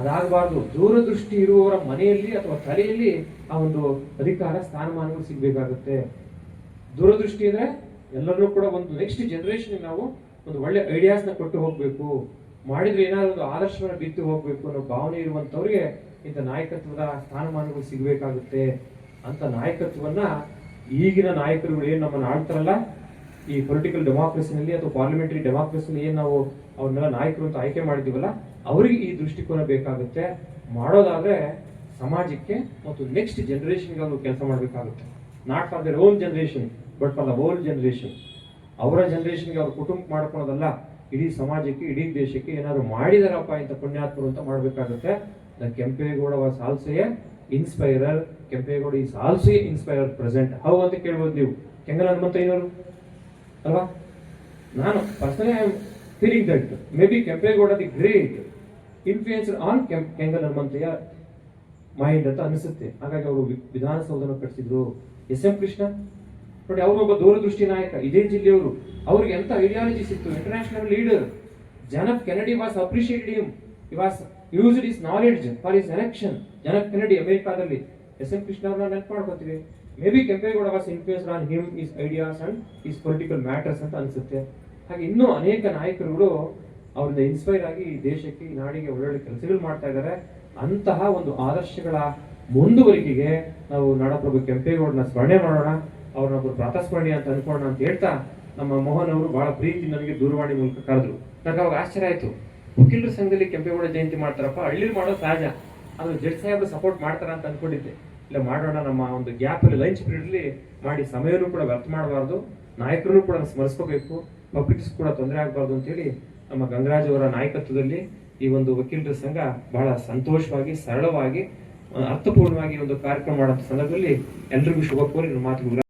ಅದಾಗಬಾರ್ದು. ದೂರದೃಷ್ಟಿ ಇರುವವರ ಮನೆಯಲ್ಲಿ ಅಥವಾ ತಲೆಯಲ್ಲಿ ಆ ಒಂದು ಅಧಿಕಾರ ಸ್ಥಾನಮಾನಗಳು ಸಿಗ್ಬೇಕಾಗುತ್ತೆ. ದೂರದೃಷ್ಟಿ ಅಂದ್ರೆ ಎಲ್ಲರೂ ಕೂಡ ಒಂದು ನೆಕ್ಸ್ಟ್ ಜನರೇಷನ್ ನಾವು ಒಂದು ಒಳ್ಳೆ ಐಡಿಯಾಸ್ನ ಕೊಟ್ಟು ಹೋಗ್ಬೇಕು. ಮಾಡಿದ್ರೆ ಏನಾದ್ರು ಒಂದು ಆದರ್ಶವನ್ನ ಬಿತ್ತು ಹೋಗ್ಬೇಕು ಅನ್ನೋ ಭಾವನೆ ಇರುವಂತವ್ರಿಗೆ ಇಂಥ ನಾಯಕತ್ವದ ಸ್ಥಾನಮಾನಗಳು ಸಿಗ್ಬೇಕಾಗುತ್ತೆ. ಅಂತ ನಾಯಕತ್ವವನ್ನ ಈಗಿನ ನಾಯಕರುಗಳು ಏನ್ ನಮ್ಮನ್ನ ಆಳ್ತಾರಲ್ಲ, ಈ ಪೊಲಿಟಿಕಲ್ ಡೆಮಾಕ್ರಸಿನಲ್ಲಿ ಅಥವಾ ಪಾರ್ಲಿಮೆಂಟರಿ ಡೆಮಾಕ್ರಸಿನಲ್ಲಿ ಏನ್ ನಾವು ಅವ್ರನ್ನೆಲ್ಲ ನಾಯಕರು ಅಂತ ಆಯ್ಕೆ ಮಾಡಿದೀವಲ್ಲ, ಅವರಿಗೆ ಈ ದೃಷ್ಟಿಕೋನ ಬೇಕಾಗುತ್ತೆ. ಮಾಡೋದಾದ್ರೆ ಸಮಾಜಕ್ಕೆ ಮತ್ತು ನೆಕ್ಸ್ಟ್ ಜನರೇಷನ್ಗೆ ಅವರು ಕೆಲಸ ಮಾಡಬೇಕಾಗುತ್ತೆ. Not for their own generation but for the whole generation. ಅವರ ಜನರೇಷನ್ಗೆ ಅವ್ರ ಕುಟುಂಬ ಮಾಡ್ಕೊಳೋದಲ್ಲ, ಇಡೀ ಸಮಾಜಕ್ಕೆ, ಇಡೀ ದೇಶಕ್ಕೆ ಏನಾದ್ರು ಮಾಡಿದಾರಪ್ಪ ಇಂಥ ಪುಣ್ಯಾತ್ಮರು ಅಂತ ಮಾಡಬೇಕಾಗುತ್ತೆ. The Kempegowda was also a inspirer. Kempegowda is also a inspirer present. How ಅಂತ ಕೇಳ್ಬೋದು ನೀವು, ಕೆಂಗಲ್ ಹನುಮಂತಯ್ಯನವರು ಅಲ್ವಾ? ನಾನು personally I am feeling that may B Kempegowda the great influence on Kengal Hanumanthaiah mind ಅಂತ ಅನಿಸುತ್ತೆ. ಹಾಗಾಗಿ ಅವರು ವಿಧಾನಸೌಧನ ಕಟ್ಟಿಸಿದ್ರು. ಎಸ್ ಎಂ ಕೃಷ್ಣ ನೋಡಿ, ಅವರು ಒಬ್ಬ ದೂರದೃಷ್ಟಿ ನಾಯಕ, ಇದೇ ಜಿಲ್ಲೆಯವರು. ಅವ್ರಿಗೆ ಎಂತ ಐಡಿಯಾಲಜೀಸ್ ಇತ್ತು, international leader. John F Kennedy was appreciated him. He was used his knowledge for his election. John F Kennedy ಅಮೆರಿಕಾದಲ್ಲಿ. ಎಸ್ ಎಂ ಕೃಷ್ಣ ಅವ್ರನ್ನ ನೆನಪು ಮಾಡ್ಕೋತೀವಿ. May be Kempegowda was influenced on him, his ideas and his political matters ಅಂತ ಅನ್ಸುತ್ತೆ. ಹಾಗೆ ಇನ್ನೂ ಅನೇಕ ನಾಯಕರುಗಳು ಅವರಿಂದ ಇನ್ಸ್ಪೈರ್ ಆಗಿ ಈ ದೇಶಕ್ಕೆ, ಈ ನಾಡಿಗೆ ಒಳ್ಳೊಳ್ಳೆ ಕೆಲಸಗಳು ಮಾಡ್ತಾ ಇದ್ದಾರೆ. ಅಂತಹ ಒಂದು ಆದರ್ಶಗಳ ಮುಂದುವರಿಕೆಗೆ ನಾವು ನಾಡಪ್ರಭು ಕೆಂಪೇಗೌಡನ ಸ್ಮರಣೆ ಮಾಡೋಣ, ಅವ್ರನ್ನೊಬ್ಬರು ಪ್ರಾತಸ್ಮರಣೀಯ ಅಂತ ಅನ್ಕೊಳ್ಳೋಣ ಅಂತ ಹೇಳ್ತಾ, ನಮ್ಮ ಮೋಹನ್ ಅವರು ಬಹಳ ಪ್ರೀತಿ ನನಗೆ ದೂರವಾಣಿ ಮೂಲಕ ಕರೆದ್ರು. ನನಗೆ ಅವಾಗ ಆಶ್ಚರ್ಯ ಆಯ್ತು, ವಕೀಲರ ಸಂಘದಲ್ಲಿ ಕೆಂಪೇಗೌಡ ಜಯಂತಿ ಮಾಡ್ತಾರಪ್ಪ, ಹಳ್ಳಿ ಮಾಡೋದು ಸಹಜ, ಆದ್ರೆ ಜಡ್ಜ್ ಸಾಹೇಬರು ಸಪೋರ್ಟ್ ಮಾಡ್ತಾರ ಅಂತ ಅನ್ಕೊಂಡಿದ್ದೆ. ಇಲ್ಲ, ಮಾಡೋಣ, ನಮ್ಮ ಒಂದು ಗ್ಯಾಪ್ ಅಲ್ಲಿ, ಲಂಚ್ ಪೀರಿಯಡ್ ಅಲ್ಲಿ ಮಾಡಿ ಸಮಯನೂ ಕೂಡ ವ್ಯರ್ಥ ಮಾಡಬಾರ್ದು, ನಾಯಕರನ್ನು ಕೂಡ ಸ್ಮರಿಸ್ಕೋಬೇಕು, ಪಬ್ಲಿಕ್ಸ್ ಕೂಡ ತೊಂದರೆ ಆಗಬಾರ್ದು ಅಂತೇಳಿ ನಮ್ಮ ಗಂಗರಾಜ್ ಅವರ ನಾಯಕತ್ವದಲ್ಲಿ ಈ ಒಂದು ವಕೀಲರ ಸಂಘ ಬಹಳ ಸಂತೋಷವಾಗಿ, ಸರಳವಾಗಿ, ಅರ್ಥಪೂರ್ಣವಾಗಿ ಒಂದು ಕಾರ್ಯಕ್ರಮ ಮಾಡೋ ಸಂದರ್ಭದಲ್ಲಿ ಎಲ್ರಿಗೂ ಶುಭ ಕೋರಿ ನನ್ನ ಮಾತುಗಳು.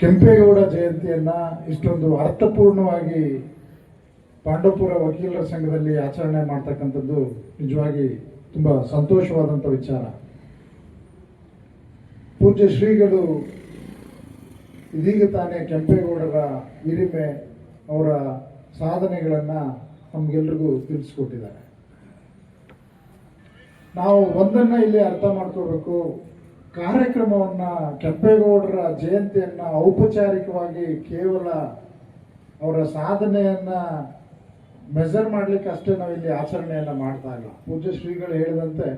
ಕೆಂಪೇಗೌಡ ಜಯಂತಿಯನ್ನ ಇಷ್ಟೊಂದು ಅರ್ಥಪೂರ್ಣವಾಗಿ ಪಾಂಡವಪುರ ವಕೀಲರ ಸಂಘದಲ್ಲಿ ಆಚರಣೆ ಮಾಡ್ತಕ್ಕಂಥದ್ದು ನಿಜವಾಗಿ ತುಂಬಾ ಸಂತೋಷವಾದಂಥ ವಿಚಾರ. ಪೂಜ್ಯ ಶ್ರೀಗಳು ಇದೀಗ ತಾನೇ ಕೆಂಪೇಗೌಡರ ಹಿರಿಮೆ, ಅವರ ಸಾಧನೆಗಳನ್ನ ನಮ್ಗೆಲ್ರಿಗೂ ತಿಳಿಸ್ಕೊಟ್ಟಿದ್ದಾರೆ. ನಾವು ಒಂದನ್ನ ಇಲ್ಲಿ ಅರ್ಥ ಮಾಡ್ಕೋಬೇಕು, ಕಾರ್ಯಕ್ರಮವನ್ನ, ಕೆಂಪೇಗೌಡರ ಜಯಂತಿಯನ್ನ ಔಪಚಾರಿಕವಾಗಿ ಕೇವಲ ಅವರ ಸಾಧನೆಯನ್ನ ಮೆಜರ್ ಮಾಡ್ಲಿಕ್ಕೆ ಅಷ್ಟೇ ನಾವು ಇಲ್ಲಿ ಆಚರಣೆಯನ್ನ ಮಾಡ್ತಾ ಇಲ್ಲ. ಪೂಜ್ಯ ಶ್ರೀಗಳು ಹೇಳಿದಂತೆ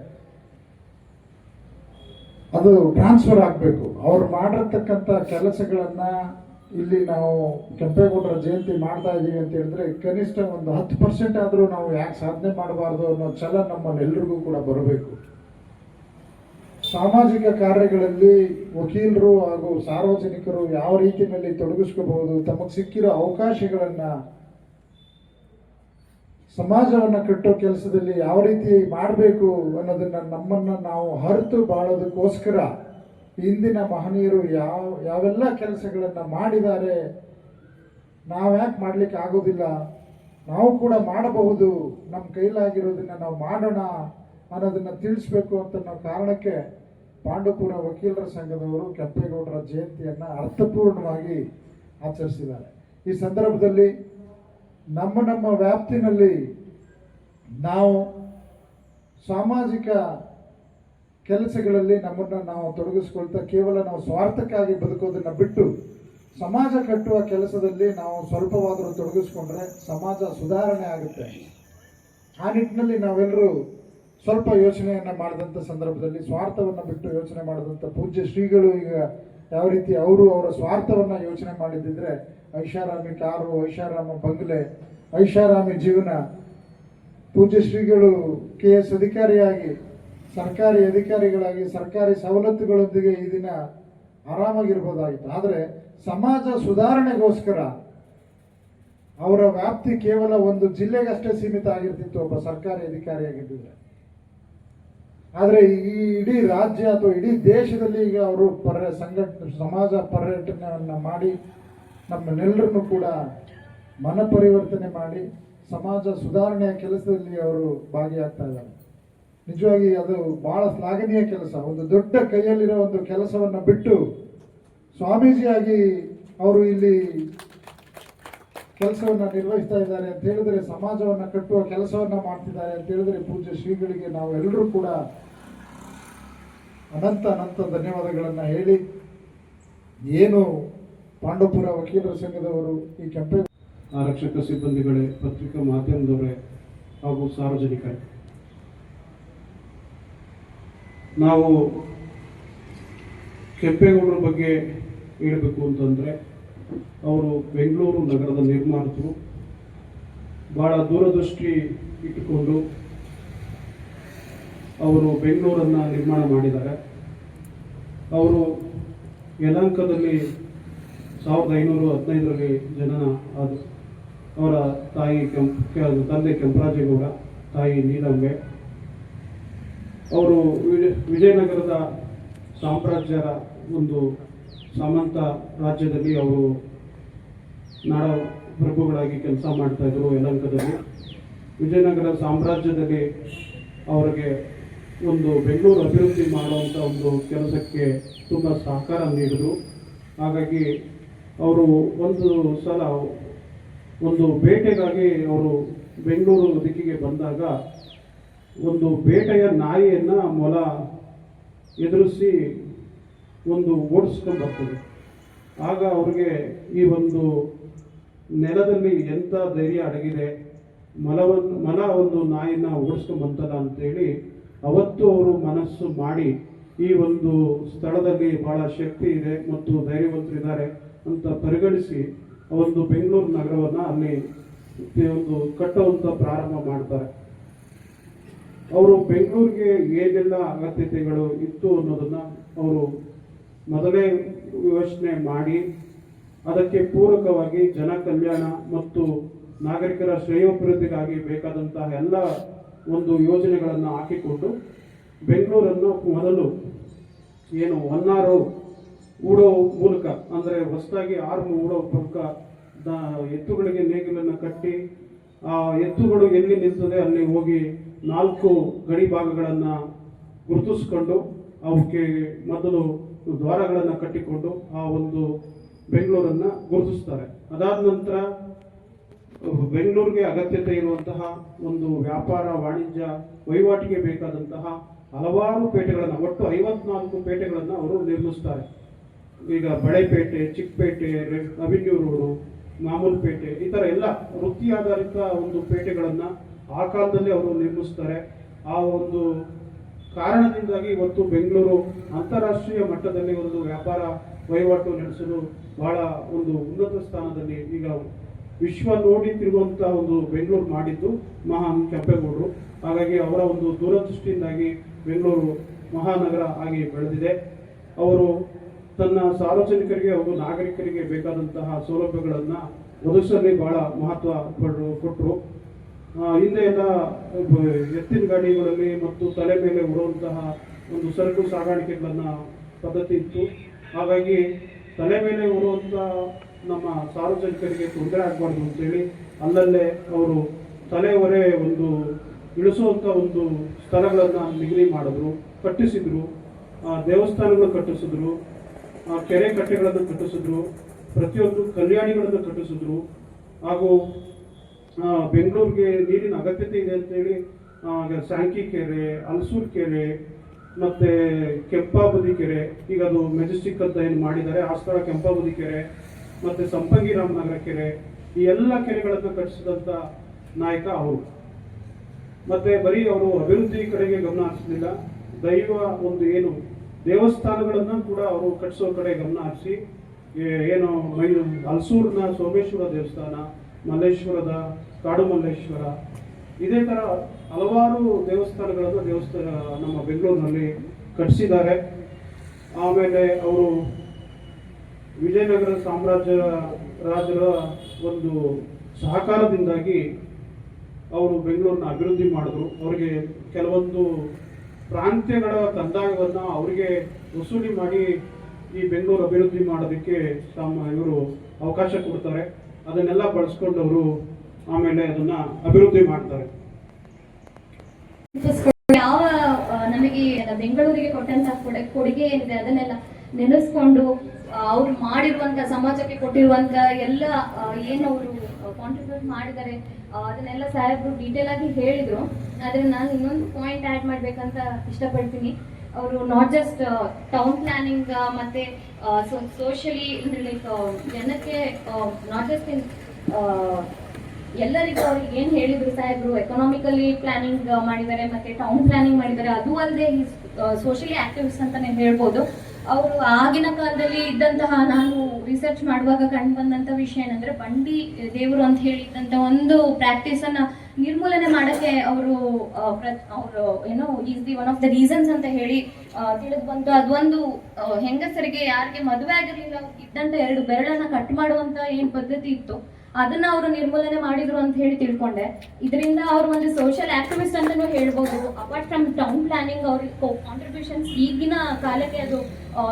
ಅದು ಟ್ರಾನ್ಸ್ಫರ್ ಆಗಬೇಕು. ಅವ್ರು ಮಾಡಿರ್ತಕ್ಕಂಥ ಕೆಲಸಗಳನ್ನ ಇಲ್ಲಿ ನಾವು ಕೆಂಪೇಗೌಡರ ಜಯಂತಿ ಮಾಡ್ತಾ ಇದ್ದೀವಿ ಅಂತ ಹೇಳಿದ್ರೆ ಕನಿಷ್ಠ ಒಂದು 10% ಆದರೂ ನಾವು ಯಾಕೆ ಸಾಧನೆ ಮಾಡಬಾರ್ದು ಅನ್ನೋ ಛಲ ನಮ್ಮಲ್ಲಿ ಎಲ್ರಿಗೂ ಕೂಡ ಬರಬೇಕು. ಸಾಮಾಜಿಕ ಕಾರ್ಯಗಳಲ್ಲಿ ವಕೀಲರು ಹಾಗೂ ಸಾರ್ವಜನಿಕರು ಯಾವ ರೀತಿಯಲ್ಲಿ ತೊಡಗಿಸ್ಕೋಬಹುದು, ತಮಗೆ ಸಿಕ್ಕಿರೋ ಅವಕಾಶಗಳನ್ನು ಸಮಾಜವನ್ನು ಕಟ್ಟೋ ಕೆಲಸದಲ್ಲಿ ಯಾವ ರೀತಿ ಮಾಡಬೇಕು ಅನ್ನೋದನ್ನ ನಮ್ಮನ್ನು ನಾವು ಅರಿತು ಬಾಳೋದಕ್ಕೋಸ್ಕರ ಇಂದಿನ ಮಹನೀಯರು ಯಾವೆಲ್ಲ ಕೆಲಸಗಳನ್ನು ಮಾಡಿದ್ದಾರೆ, ನಾವ್ಯಾಕೆ ಮಾಡ್ಲಿಕ್ಕೆ ಆಗೋದಿಲ್ಲ, ನಾವು ಕೂಡ ಮಾಡಬಹುದು, ನಮ್ಮ ಕೈಲಾಗಿರೋದನ್ನ ನಾವು ಮಾಡೋಣ ಅನ್ನೋದನ್ನ ತಿಳಿಸ್ಬೇಕು ಅಂತ ನಾವು ಕಾರಣಕ್ಕೆ ಪಾಂಡವಪುರ ವಕೀಲರ ಸಂಘದವರು ಕೆಂಪೇಗೌಡರ ಜಯಂತಿಯನ್ನು ಅರ್ಥಪೂರ್ಣವಾಗಿ ಆಚರಿಸಿದ್ದಾರೆ. ಈ ಸಂದರ್ಭದಲ್ಲಿ ನಮ್ಮ ವ್ಯಾಪ್ತಿನಲ್ಲಿ ನಾವು ಸಾಮಾಜಿಕ ಕೆಲಸಗಳಲ್ಲಿ ನಮ್ಮನ್ನು ನಾವು ತೊಡಗಿಸ್ಕೊಳ್ತಾ ಕೇವಲ ನಾವು ಸ್ವಾರ್ಥಕ್ಕಾಗಿ ಬದುಕೋದನ್ನು ಬಿಟ್ಟು ಸಮಾಜ ಕಟ್ಟುವ ಕೆಲಸದಲ್ಲಿ ನಾವು ಸ್ವಲ್ಪವಾದರೂ ತೊಡಗಿಸ್ಕೊಂಡ್ರೆ ಸಮಾಜ ಸುಧಾರಣೆ ಆಗುತ್ತೆ. ಆ ನಿಟ್ಟಿನಲ್ಲಿ ನಾವೆಲ್ಲರೂ ಸ್ವಲ್ಪ ಯೋಚನೆಯನ್ನು ಮಾಡಿದಂಥ ಸಂದರ್ಭದಲ್ಲಿ ಸ್ವಾರ್ಥವನ್ನು ಬಿಟ್ಟು ಯೋಚನೆ ಮಾಡಿದಂಥ ಪೂಜ್ಯ ಶ್ರೀಗಳು ಈಗ ಯಾವ ರೀತಿ ಅವರ ಸ್ವಾರ್ಥವನ್ನು ಯೋಚನೆ ಮಾಡಿದ್ದಿದ್ರೆ ಐಷಾರಾಮಿ ಕಾರು, ಐಷಾರಾಮ ಬಂಗ್ಲೆ, ಐಷಾರಾಮಿ ಜೀವನ, ಪೂಜ್ಯ ಶ್ರೀಗಳು KS ಅಧಿಕಾರಿಯಾಗಿ ಸರ್ಕಾರಿ ಅಧಿಕಾರಿಗಳಾಗಿ ಸರ್ಕಾರಿ ಸವಲತ್ತುಗಳೊಂದಿಗೆ ಈ ದಿನ ಆರಾಮಾಗಿರ್ಬೋದಾಗಿತ್ತು. ಆದರೆ ಸಮಾಜ ಸುಧಾರಣೆಗೋಸ್ಕರ ಅವರ ವ್ಯಾಪ್ತಿ ಕೇವಲ ಒಂದು ಜಿಲ್ಲೆಗಷ್ಟೇ ಸೀಮಿತ ಆಗಿರ್ತಿತ್ತು ಒಬ್ಬ ಸರ್ಕಾರಿ ಅಧಿಕಾರಿಯಾಗಿದ್ದಿದ್ರೆ. ಆದರೆ ಈ ಇಡೀ ರಾಜ್ಯ ಅಥವಾ ಇಡೀ ದೇಶದಲ್ಲಿ ಈಗ ಅವರು ಸಮಾಜ ಪರ್ಯಟನೆಯನ್ನು ಮಾಡಿ ನಮ್ಮನ್ನೆಲ್ಲರನ್ನು ಕೂಡ ಮನ ಪರಿವರ್ತನೆ ಮಾಡಿ ಸಮಾಜ ಸುಧಾರಣೆಯ ಕೆಲಸದಲ್ಲಿ ಅವರು ಭಾಗಿಯಾಗ್ತಾ ಇದ್ದಾರೆ. ನಿಜವಾಗಿ ಅದು ಬಹಳ ಶ್ಲಾಘನೀಯ ಕೆಲಸ. ಒಂದು ದೊಡ್ಡ ಕೈಯಲ್ಲಿರೋ ಒಂದು ಕೆಲಸವನ್ನು ಬಿಟ್ಟು ಸ್ವಾಮೀಜಿಯಾಗಿ ಅವರು ಇಲ್ಲಿ ಕೆಲಸವನ್ನು ನಿರ್ವಹಿಸ್ತಾ ಇದ್ದಾರೆ ಅಂತ ಹೇಳಿದ್ರೆ, ಸಮಾಜವನ್ನು ಕಟ್ಟುವ ಕೆಲಸವನ್ನು ಮಾಡ್ತಿದ್ದಾರೆ ಅಂತ ಹೇಳಿದ್ರೆ ಪೂಜ್ಯ ಶ್ರೀಗಳಿಗೆ ನಾವು ಎಲ್ಲರೂ ಕೂಡ ಅನಂತ ಧನ್ಯವಾದಗಳನ್ನು ಹೇಳಿ, ಏನು ಪಾಂಡವಪುರ ವಕೀಲರ ಸಂಘದವರು ಈ ಆರಕ್ಷಕ ಸಿಬ್ಬಂದಿಗಳೇ, ಪತ್ರಿಕಾ ಮಾಧ್ಯಮದವರೇ ಹಾಗೂ ಸಾರ್ವಜನಿಕರೇ, ನಾವು ಕೆಂಪೇಗೌಡರ ಬಗ್ಗೆ ಹೇಳಬೇಕು ಅಂತಂದರೆ ಅವರು ಬೆಂಗಳೂರು ನಗರದ ನಿರ್ಮಾತೃರು. ಭಾಳ ದೂರದೃಷ್ಟಿ ಇಟ್ಟುಕೊಂಡು ಅವರು ಬೆಂಗಳೂರನ್ನು ನಿರ್ಮಾಣ ಮಾಡಿದ್ದಾರೆ. ಅವರು ಯಲಹಂಕದಲ್ಲಿ 1515ರಲ್ಲಿ ಜನನ ಆದರು. ಅವರ ತಾಯಿ ತಂದೆ ಕೆಂಪರಾಜೇಗೌಡ, ತಾಯಿ ನೀಲಂಬೆ. ಅವರು ವಿಜಯನಗರದ ಸಾಮ್ರಾಜ್ಯರ ಒಂದು ಸಾಮಂತ ರಾಜ್ಯದಲ್ಲಿ ಅವರು ನಾಡ ಪ್ರಭುಗಳಾಗಿ ಕೆಲಸ ಮಾಡ್ತಾ ಇದ್ರು ಯಲಹಂಕದಲ್ಲಿ. ವಿಜಯನಗರ ಸಾಮ್ರಾಜ್ಯದಲ್ಲಿ ಅವರಿಗೆ ಒಂದು ಬೆಂಗಳೂರು ಅಭಿವೃದ್ಧಿ ಮಾಡುವಂಥ ಒಂದು ಕೆಲಸಕ್ಕೆ ತುಂಬ ಸಹಕಾರ ನೀಡಿದರು. ಹಾಗಾಗಿ ಅವರು ಒಂದು ಸಲ ಒಂದು ಬೇಟೆಗಾಗಿ ಅವರು ಬೆಂಗಳೂರು ದಿಕ್ಕಿಗೆ ಬಂದಾಗ ಒಂದು ಬೇಟೆಯ ನಾಯಿಯನ್ನು ಮೊಲ ಎದುರಿಸಿ ಒಂದು ಓಡಿಸ್ಕೊಂಡು ಬರ್ತದೆ. ಆಗ ಅವ್ರಿಗೆ ಈ ಒಂದು ನೆಲದಲ್ಲಿ ಎಂಥ ಧೈರ್ಯ ಅಡಗಿದೆ, ಮಲ ಒಂದು ನಾಯಿನ ಓಡಿಸ್ಕೊಂಡು ಬಂತಲ್ಲ ಅಂತೇಳಿ ಅವತ್ತು ಅವರು ಮನಸ್ಸು ಮಾಡಿ ಈ ಒಂದು ಸ್ಥಳದಲ್ಲಿ ಬಹಳ ಶಕ್ತಿ ಇದೆ ಮತ್ತು ಧೈರ್ಯವಂತರಿದ್ದಾರೆ ಅಂತ ಪರಿಗಣಿಸಿ ಒಂದು ಬೆಂಗಳೂರು ನಗರವನ್ನು ಅಲ್ಲಿ ಒಂದು ಕಟ್ಟುವಂಥ ಪ್ರಾರಂಭ ಮಾಡ್ತಾರೆ. ಅವರು ಬೆಂಗಳೂರಿಗೆ ಏನೆಲ್ಲ ಅಗತ್ಯತೆಗಳು ಇತ್ತು ಅನ್ನೋದನ್ನು ಅವರು ಮೊದಲೇ ಯೋಚನೆ ಮಾಡಿ ಅದಕ್ಕೆ ಪೂರಕವಾಗಿ ಜನ ಕಲ್ಯಾಣ ಮತ್ತು ನಾಗರಿಕರ ಶ್ರೇಯೋಭಿವೃದ್ಧಿಗಾಗಿ ಬೇಕಾದಂತಹ ಎಲ್ಲ ಒಂದು ಯೋಜನೆಗಳನ್ನು ಹಾಕಿಕೊಂಡು ಬೆಂಗಳೂರನ್ನು ಮೊದಲು ಏನು ಹೊನ್ನಾರು ಹೂಡೋ ಮೂಲಕ, ಅಂದರೆ ಹೊಸದಾಗಿ ಆರು ಹೂಡೋ ಮೂಲಕ ಎತ್ತುಗಳಿಗೆ ನೇಗಿಲನ್ನು ಕಟ್ಟಿ ಆ ಎತ್ತುಗಳು ಎಲ್ಲಿ ನಿಲ್ತದೆ ಅಲ್ಲಿ ಹೋಗಿ 4 ಗಡಿ ಭಾಗಗಳನ್ನು ಗುರುತಿಸ್ಕೊಂಡು ಅವಕ್ಕೆ ಮೊದಲು ದ್ವಾರಗಳನ್ನು ಕಟ್ಟಿಕೊಂಡು ಆ ಒಂದು ಬೆಂಗಳೂರನ್ನು ಗುರುತಿಸ್ತಾರೆ. ಅದಾದ ನಂತರ ಬೆಂಗಳೂರಿಗೆ ಅಗತ್ಯತೆ ಇರುವಂತಹ ಒಂದು ವ್ಯಾಪಾರ ವಾಣಿಜ್ಯ ವಹಿವಾಟಿಗೆ ಬೇಕಾದಂತಹ ಹಲವಾರು ಪೇಟೆಗಳನ್ನು, ಒಟ್ಟು 54 ಪೇಟೆಗಳನ್ನು ಅವರು ನಿರ್ಮಿಸ್ತಾರೆ. ಈಗ ಬಳೆಪೇಟೆ, ಚಿಕ್ಕಪೇಟೆ, ಅವೆನ್ಯೂ ರೋಡು, ಮಾಮೂಲು ಪೇಟೆ, ಈ ಥರ ಎಲ್ಲ ವೃತ್ತಿ ಆಧಾರಿತ ಒಂದು ಪೇಟೆಗಳನ್ನು ಆ ಕಾಲದಲ್ಲಿ ಅವರು ನಿರ್ಮಿಸ್ತಾರೆ. ಆ ಒಂದು ಕಾರಣದಿಂದಾಗಿ ಇವತ್ತು ಬೆಂಗಳೂರು ಅಂತಾರಾಷ್ಟ್ರೀಯ ಮಟ್ಟದಲ್ಲಿ ಒಂದು ವ್ಯಾಪಾರ ವಹಿವಾಟು ನಡೆಸಲು ಬಹಳ ಒಂದು ಉನ್ನತ ಸ್ಥಾನದಲ್ಲಿ ಈಗ ವಿಶ್ವ ನೋಡಿ ತಿರುಗುವಂಥ ಒಂದು ಬೆಂಗಳೂರು ಮಾಡಿದ್ದು ಮಹಾನ್ ಕೆಂಪೇಗೌಡರು. ಹಾಗಾಗಿ ಅವರ ಒಂದು ದೂರದೃಷ್ಟಿಯಿಂದಾಗಿ ಬೆಂಗಳೂರು ಮಹಾನಗರ ಆಗಿ ಬೆಳೆದಿದೆ. ಅವರು ತನ್ನ ಸಾರ್ವಜನಿಕರಿಗೆ ಹಾಗೂ ನಾಗರಿಕರಿಗೆ ಬೇಕಾದಂತಹ ಸೌಲಭ್ಯಗಳನ್ನು ಒದಗಿಸಲಿ ಬಹಳ ಮಹತ್ವ ಕೊಟ್ಟರು. ಹಿಂದೆ ಎಲ್ಲ ಎತ್ತಿನ ಗಾಡಿಗಳಲ್ಲಿ ಮತ್ತು ತಲೆ ಮೇಲೆ ಹೊರುವಂತಹ ಒಂದು ಸರಕು ಸಾಗಾಣಿಕೆಗಳನ್ನ ಪದ್ಧತಿ ಇತ್ತು. ಹಾಗಾಗಿ ತಲೆ ಮೇಲೆ ಹೊರುವಂಥ ನಮ್ಮ ಸಾರ್ವಜನಿಕರಿಗೆ ತೊಂದರೆ ಆಗಬಾರ್ದು ಅಂತೇಳಿ ಅಲ್ಲಲ್ಲೇ ಅವರು ತಲೆ ಹೊರೆ ಒಂದು ಇಳಿಸುವಂಥ ಒಂದು ಸ್ಥಳಗಳನ್ನು ನಿಗದಿ ಮಾಡಿದ್ರು, ಕಟ್ಟಿಸಿದ್ರು. ದೇವಸ್ಥಾನಗಳು ಕಟ್ಟಿಸಿದ್ರು, ಕೆರೆ ಕಟ್ಟೆಗಳನ್ನು ಕಟ್ಟಿಸಿದ್ರು, ಪ್ರತಿಯೊಂದು ಕಲ್ಯಾಣಿಗಳನ್ನು ಕಟ್ಟಿಸಿದ್ರು. ಹಾಗೂ ಬೆಂಗಳೂರಿಗೆ ನೀರಿನ ಅಗತ್ಯತೆ ಇದೆ ಅಂತೇಳಿ ಸ್ಯಾಂಕಿ ಕೆರೆ, ಹಲಸೂರು ಕೆರೆ ಮತ್ತು ಕೆಂಪಾಬುದಿ ಕೆರೆ, ಈಗ ಅದು ಮೆಜೆಸ್ಟಿಕ್ ಅಂತ ಏನು ಮಾಡಿದ್ದಾರೆ ಆ ಸ್ಥಳ ಕೆಂಪಾಬುದಿ ಕೆರೆ ಮತ್ತು ಸಂಪಂಗಿ ರಾಮನಗರ ಕೆರೆ, ಈ ಎಲ್ಲ ಕೆರೆಗಳನ್ನು ಕಟ್ಟಿಸಿದಂಥ ನಾಯಕ ಅವರು. ಮತ್ತೆ ಬರೀ ಅವರು ಅಭಿವೃದ್ಧಿ ಕಡೆಗೆ ಗಮನ ಹರಿಸಲಿಲ್ಲ, ದೈವ ಒಂದು ಏನು ದೇವಸ್ಥಾನಗಳನ್ನು ಕೂಡ ಅವರು ಕಟ್ಟಿಸೋ ಕಡೆ ಗಮನ ಹರಿಸಿ, ಏನು ಹಲಸೂರಿನ ಸೋಮೇಶ್ವರ ದೇವಸ್ಥಾನ, ಮಲ್ಲೇಶ್ವರದ ಕಾಡು ಮಲ್ಲೇಶ್ವರ, ಇದೇ ಥರ ಹಲವಾರು ದೇವಸ್ಥಾನಗಳನ್ನು ನಮ್ಮ ಬೆಂಗಳೂರಿನಲ್ಲಿ ಕಟ್ಟಿಸಿದ್ದಾರೆ. ಆಮೇಲೆ ಅವರು ವಿಜಯನಗರ ರಾಜರ ಒಂದು ಸಹಕಾರದಿಂದಾಗಿ ಅವರು ಬೆಂಗಳೂರನ್ನ ಅಭಿವೃದ್ಧಿ ಮಾಡಿದ್ರು. ಅವರಿಗೆ ಕೆಲವೊಂದು ಪ್ರಾಂತ್ಯಗಳ ಕಂದಾಯವನ್ನು ಅವರಿಗೆ ವಸೂಲಿ ಮಾಡಿ ಈ ಬೆಂಗಳೂರು ಅಭಿವೃದ್ಧಿ ಮಾಡೋದಕ್ಕೆ ಇವರು ಅವಕಾಶ ಕೊಡ್ತಾರೆ. ಅದನ್ನೆಲ್ಲ ಬಳಸ್ಕೊಂಡು ಅವರು ಆಮೇಲೆ ಅದನ್ನ ಅಭಿವೃದ್ಧಿ ಮಾಡ್ತಾರೆ. ಯಾವ ನಮಗೆ ಬೆಂಗಳೂರಿಗೆ ಕೊಟ್ಟಂತಹ ಕೊಡುಗೆ ಏನಿದೆ ಅದನ್ನೆಲ್ಲ ನೆನೆಸ್ಕೊಂಡು ಅವ್ರು ಮಾಡಿರುವಂತ ಸಮಾಜಕ್ಕೆ ಕೊಟ್ಟಿರುವಂತ ಎಲ್ಲ ಏನು ಅವರು ಕಾಂಟ್ರಿಬ್ಯೂಟ್ ಮಾಡಿದ್ದಾರೆ ಅದನ್ನೆಲ್ಲ ಸಾಹೇಬ್ರು ಡೀಟೇಲ್ ಆಗಿ ಹೇಳಿದ್ರು. ಆದ್ರೆ ನಾನು ಇನ್ನೊಂದು ಪಾಯಿಂಟ್ ಆಡ್ ಮಾಡ್ಬೇಕಂತ ಇಷ್ಟಪಡ್ತೀನಿ. ಅವರು ನಾಟ್ ಜಸ್ಟ್ ಟೌನ್ ಪ್ಲಾನಿಂಗ್ ಮತ್ತೆ ಸೋಷಿಯಲಿ ಲೈಕ್ ಜನಕ್ಕೆ ನಾಟ್ ಜಸ್ಟ್ ಇನ್ ಎಲ್ಲರಿಗೂ ಅವ್ರಿಗೆ ಏನ್ ಹೇಳಿದ್ರು ಸಾಹೇಬ್ರು, ಎಕನಾಮಿಕಲಿ ಪ್ಲಾನಿಂಗ್ ಮಾಡಿದ್ದಾರೆ ಮತ್ತೆ ಟೌನ್ ಪ್ಲಾನಿಂಗ್ ಮಾಡಿದ್ದಾರೆ. ಅದು ಅಲ್ಲದೆ ಸೋಷಿಯಲಿ ಆಕ್ಟಿವಿಸ್ಟ್ ಅಂತಾನೆ ಹೇಳ್ಬೋದು. ಅವರು ಆಗಿನ ಕಾಲದಲ್ಲಿ ಇದ್ದಂತಹ, ನಾನು ರಿಸರ್ಚ್ ಮಾಡುವಾಗ ಕಂಡು ಬಂದಂತ ವಿಷಯ ಏನಂದ್ರೆ ಬಂಡಿ ದೇವರು ಅಂತ ಹೇಳಿದಂತ ಒಂದು ಪ್ರಾಕ್ಟೀಸ್ ಅನ್ನ ನಿರ್ಮೂಲನೆ ಮಾಡಕ್ಕೆ ಅವರು ಏನೋ is the one of the reasons ಅಂತ ಹೇಳಿ ತಿಳಿದು ಬಂತು. ಅದೊಂದು ಹೆಂಗಸರಿಗೆ ಯಾರಿಗೆ ಮದುವೆ ಆಗಿರ್ಲಿಲ್ಲ ಇದ್ದಂತ 2 ಬೆರಳನ್ನ ಕಟ್ ಮಾಡುವಂತ ಏನ್ ಪದ್ಧತಿ ಇತ್ತು ಅದನ್ನ ಅವರು ನಿರ್ಮೂಲನೆ ಮಾಡಿದ್ರು ಅಂತ ಹೇಳಿ ತಿಳ್ಕೊಂಡೆ. ಇದರಿಂದ ಅವರು ಒಂದು ಸೋಷಿಯಲ್ ಆಕ್ಟಿವಿಸ್ಟ್ ಅಂತಾನೂ ಹೇಳ್ಬೋದು. ಅಪಾರ್ಟ್ ಫ್ರಮ್ ಟೌನ್ ಪ್ಲಾನಿಂಗ್ ಅವ್ರ ಕಾಂಟ್ರಿಬ್ಯೂಷನ್ಸ್ ಈಗಿನ ಕಾಲಕ್ಕೆ ಅದು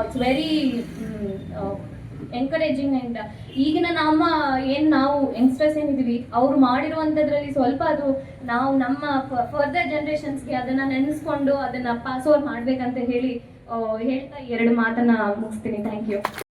ಇಟ್ಸ್ ವೆರಿ ಎನ್ಕರೇಜಿಂಗ್. ಅಂಡ್ ಈಗಿನ ನಾವು ಯಂಗ್ಸ್ಟರ್ಸ್ ಏನಿದೀವಿ ಅವ್ರು ಮಾಡಿರುವಂತದ್ರಲ್ಲಿ ಸ್ವಲ್ಪ ಅದು ನಾವು ನಮ್ಮ ಫರ್ದರ್ ಜನರೇಷನ್ಸ್ಗೆ ಅದನ್ನ ನೆನೆಸ್ಕೊಂಡು ಅದನ್ನ ಪಾಸ್ ಓವರ್ ಮಾಡ್ಬೇಕಂತ ಹೇಳಿ ಹೇಳ್ತಾ 2 ಮಾತನ್ನ ಮುಗಿಸ್ತೀನಿ. Thank you.